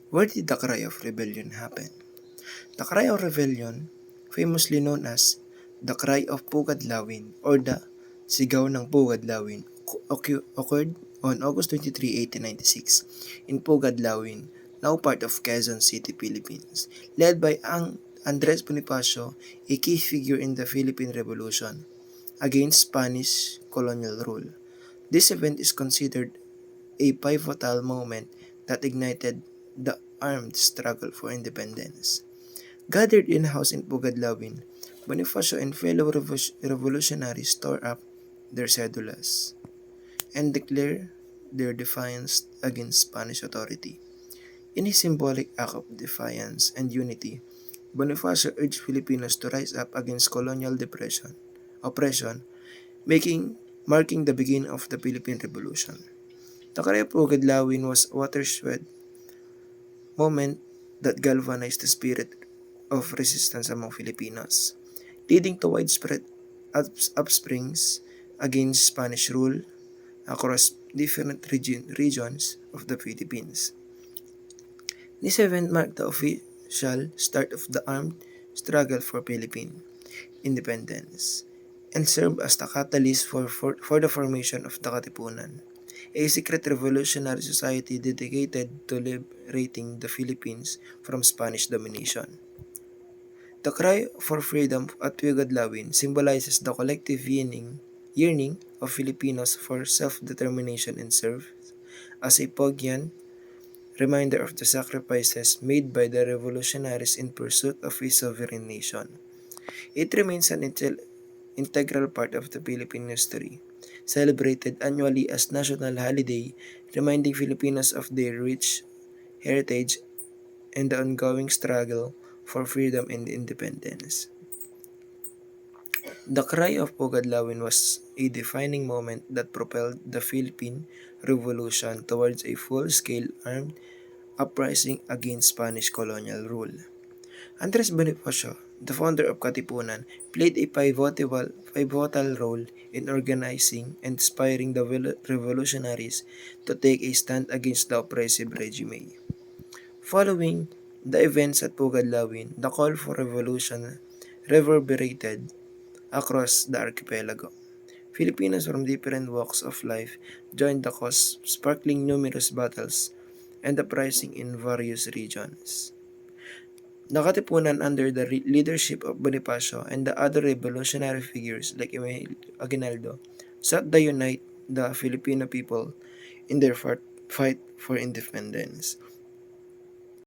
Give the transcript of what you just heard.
Where did the Cry of Rebellion happen? The Cry of Rebellion, famously known as the Cry of Pugadlawin or the Sigaw ng Pugadlawin, occurred on August 23, 1896 in Pugadlawin, now part of Quezon City, Philippines, led by Ang Andres Bonifacio, a key figure in the Philippine Revolution against Spanish colonial rule. This event is considered a pivotal moment that ignited the armed struggle for independence. Gathered in-house in Pugadlawin, Bonifacio and fellow revolutionaries tore up their cedulas and declared their defiance against Spanish authority. In his symbolic act of defiance and unity, Bonifacio urged Filipinos to rise up against colonial oppression, marking the beginning of the Philippine Revolution. The Cry of Pugadlawin was a watershed moment that galvanized the spirit of resistance among Filipinos, leading to widespread upsprings against Spanish rule across different regions of the Philippines. This event marked the official start of the armed struggle for Philippine independence and served as the catalyst for the formation of the Katipunan, a secret revolutionary society dedicated to liberating the Philippines from Spanish domination. The cry for freedom at Pugadlawin symbolizes the collective yearning of Filipinos for self-determination and serves as a poignant reminder of the sacrifices made by the revolutionaries in pursuit of a sovereign nation. It remains an integral part of the Philippine history, celebrated annually as national holiday, reminding Filipinos of their rich heritage and the ongoing struggle for freedom and independence. The cry of Pugadlawin was a defining moment that propelled the Philippine Revolution towards a full-scale armed uprising against Spanish colonial rule. Andres Bonifacio, the founder of Katipunan, played a pivotal role in organizing and inspiring the revolutionaries to take a stand against the oppressive regime. Following the events at Pugadlawin, the call for revolution reverberated across the archipelago. Filipinos from different walks of life joined the cause, sparkling numerous battles and uprising in various regions. The Katipunan, under the leadership of Bonifacio and the other revolutionary figures like Aguinaldo, sought to unite the Filipino people in their fight for independence.